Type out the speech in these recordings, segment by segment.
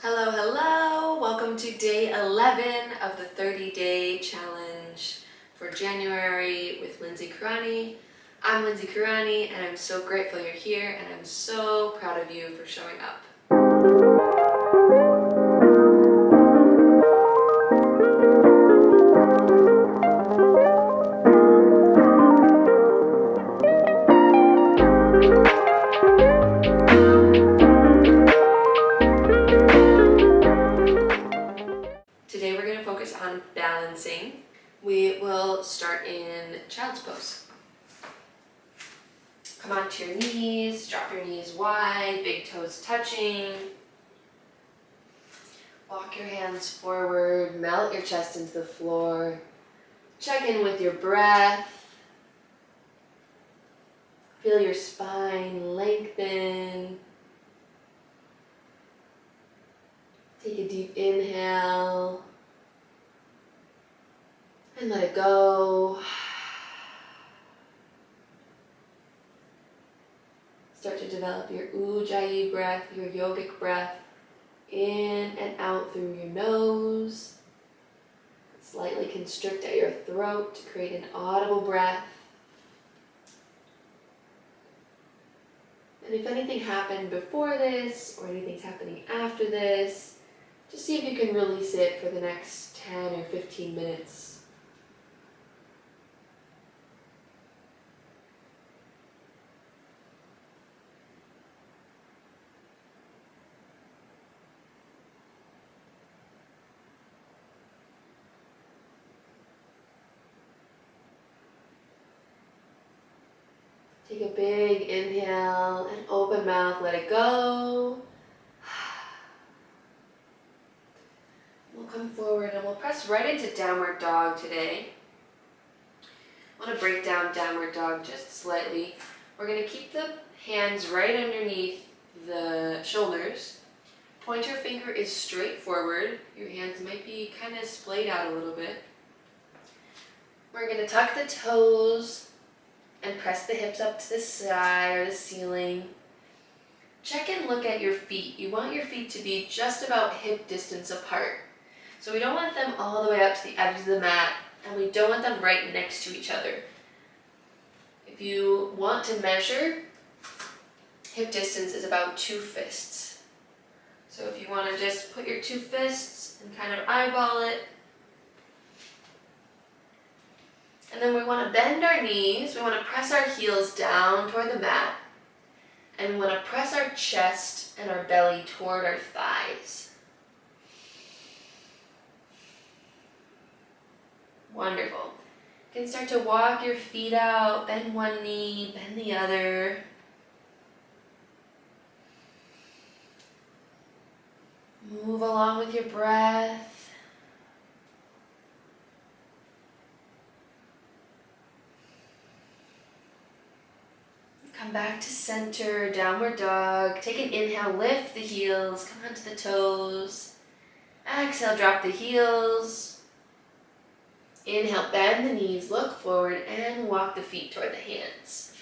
Hello, hello! Welcome to day 11 of the 30-day challenge for January with Lindsey Kerani. I'm Lindsey Kerani and I'm so grateful you're here and I'm so proud of you for showing up. Today we're going to focus on balancing. We will start in child's pose. Come onto your knees, drop your knees wide, big toes touching. Walk your hands forward, melt your chest into the floor. Check in with your breath. Feel your spine lengthen. Take a deep inhale and let it go. Start to develop your ujjayi breath, your yogic breath, in and out through your nose. Slightly constrict at your throat to create an audible breath. And if anything happened before this or anything's happening after this, just see if you can release it for the next 10 or 15 minutes. Take a big inhale and open mouth, let it go. We'll come forward and we'll press right into downward dog today. I want to break down downward dog just slightly. We're going to keep the hands right underneath the shoulders. Pointer finger is straight forward. Your hands might be kind of splayed out a little bit. We're going to tuck the toes and press the hips up to the side or the ceiling. Check and look at your feet. You want your feet to be just about hip distance apart. So we don't want them all the way up to the edge of the mat, and we don't want them right next to each other. If you want to measure, hip distance is about 2 fists. So if you want to just put your 2 fists and kind of eyeball it. And then we want to bend our knees, we want to press our heels down toward the mat, and we want to press our chest and our belly toward our thighs. Wonderful. You can start to walk your feet out, bend one knee, bend the other. Move along with your breath. Come back to center, downward dog. Take an inhale, lift the heels, come onto the toes. Exhale, drop the heels. Inhale, bend the knees, look forward, and walk the feet toward the hands.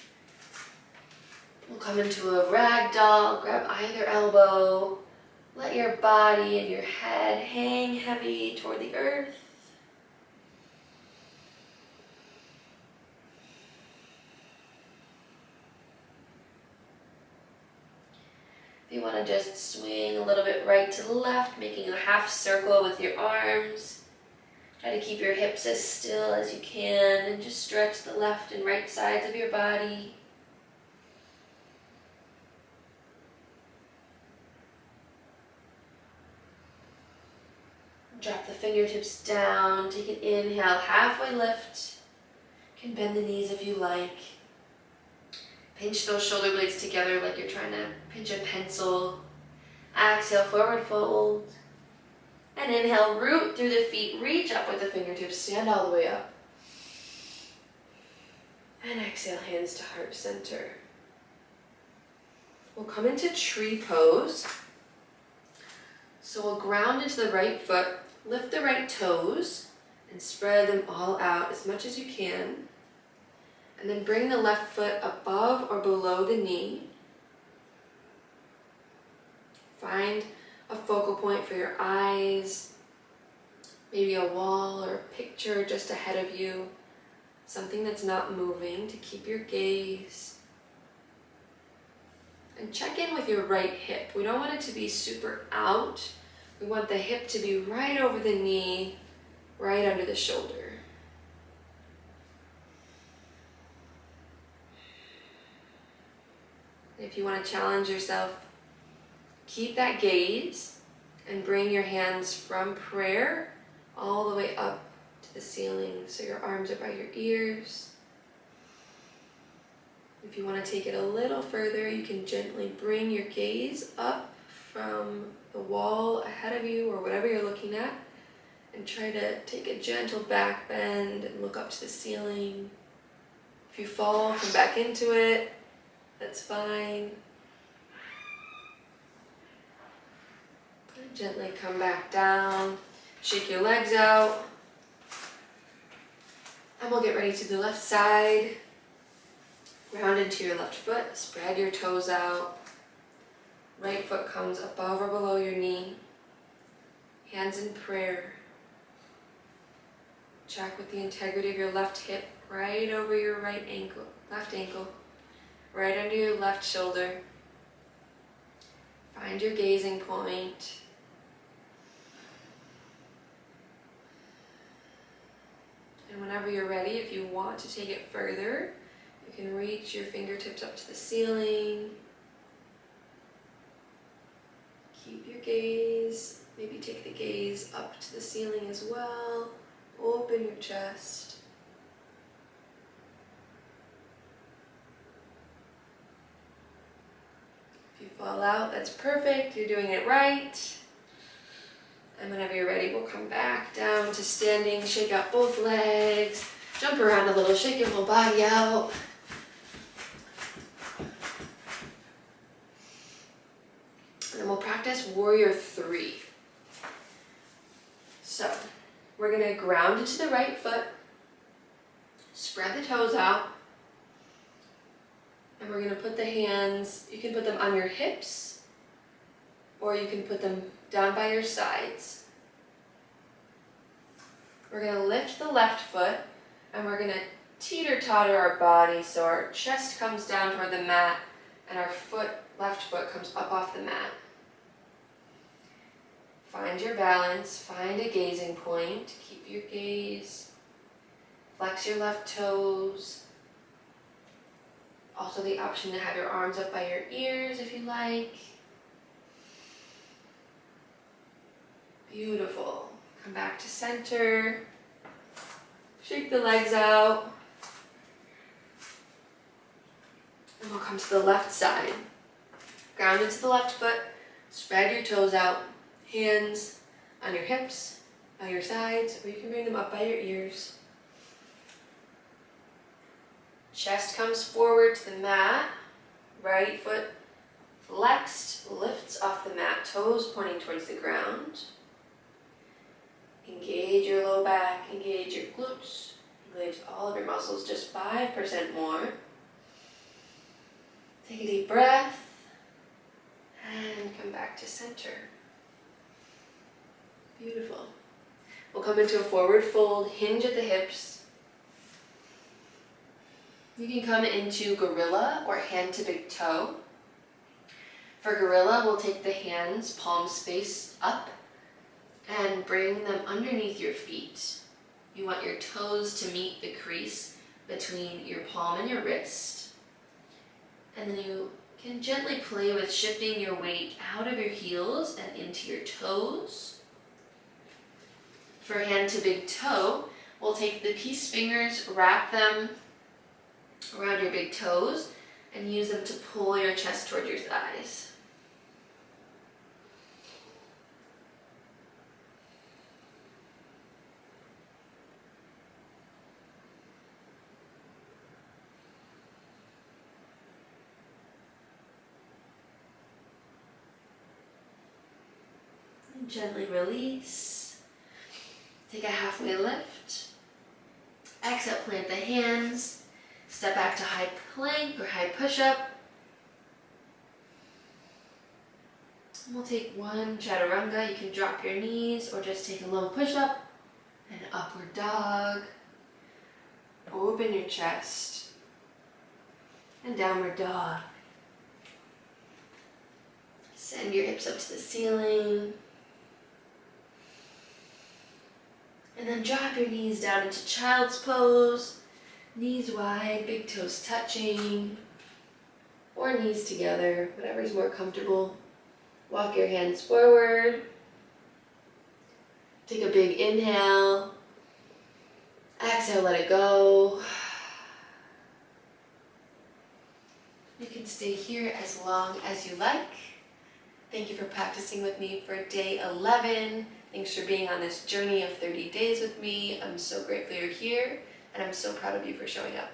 We'll come into a ragdoll, grab either elbow. Let your body and your head hang heavy toward the earth. You want to just swing a little bit right to left, making a half circle with your arms. Try to keep your hips as still as you can and just stretch the left and right sides of your body. Drop the fingertips down, take an inhale, halfway lift. You can bend the knees if you like. Pinch those shoulder blades together like you're trying to pinch a pencil. Exhale, forward fold. And inhale, root through the feet, reach up with the fingertips, stand all the way up. And exhale, hands to heart center. We'll come into tree pose. So we'll ground into the right foot, lift the right toes, and spread them all out as much as you can. And then bring the left foot above or below the knee. Find a focal point for your eyes, maybe a wall or a picture just ahead of you, something that's not moving, to keep your gaze. And check in with your right hip. We don't want it to be super out. We want the hip to be right over the knee, right under the shoulder. If you want to challenge yourself, keep that gaze and bring your hands from prayer all the way up to the ceiling, so your arms are by your ears. If you want to take it a little further, you can gently bring your gaze up from the wall ahead of you or whatever you're looking at, and try to take a gentle back bend and look up to the ceiling. If you fall, come back into it. That's fine. And gently come back down. Shake your legs out. And we'll get ready to the left side. Round into your left foot. Spread your toes out. Right foot comes above or below your knee. Hands in prayer. Check with the integrity of your left hip right over your left ankle, right under your left shoulder. Find your gazing point. And whenever you're ready, if you want to take it further, you can reach your fingertips up to the ceiling. Keep your gaze. Maybe take the gaze up to the ceiling as well. Open your chest. If you fall out, that's perfect. You're doing it right. And whenever you're ready, we'll come back down to standing. Shake out both legs. Jump around a little. Shake your whole body out. And then we'll practice Warrior 3. So, we're going to ground into the right foot, spread the toes out, and we're going to put the hands, you can put them on your hips, or you can put them down by your sides. We're going to lift the left foot, and we're going to teeter-totter our body so our chest comes down toward the mat, and our left foot comes up off the mat. Find your balance, find a gazing point, keep your gaze, flex your left toes. Also the option to have your arms up by your ears if you like. Beautiful. Come back to center. Shake the legs out. And we'll come to the left side. Ground into the left foot, spread your toes out. Hands on your hips, by your sides, or you can bring them up by your ears. Chest comes forward to the mat. Right foot flexed, lifts off the mat, toes pointing towards the ground. Engage your low back, engage your glutes, engage all of your muscles, just 5% more. Take a deep breath, and come back to center. Beautiful. We'll come into a forward fold, hinge at the hips. You can come into gorilla or hand to big toe. For gorilla, we'll take the hands, palms face up, and bring them underneath your feet. You want your toes to meet the crease between your palm and your wrist. And then you can gently play with shifting your weight out of your heels and into your toes. For hand to big toe, we'll take the peace fingers, wrap them around your big toes, and use them to pull your chest toward your thighs. And gently release. Take a halfway lift. Exhale, plant the hands. Step back to high plank or high push-up. And we'll take one chaturanga. You can drop your knees or just take a low push-up and upward dog. Open your chest and downward dog. Send your hips up to the ceiling. And then drop your knees down into child's pose. Knees wide, big toes touching, or knees together, whatever's more comfortable. Walk your hands forward. Take a big inhale. Exhale, let it go. You can stay here as long as you like. Thank you for practicing with me for day 11. Thanks for being on this journey of 30 days with me. I'm so grateful you're here, and I'm so proud of you for showing up.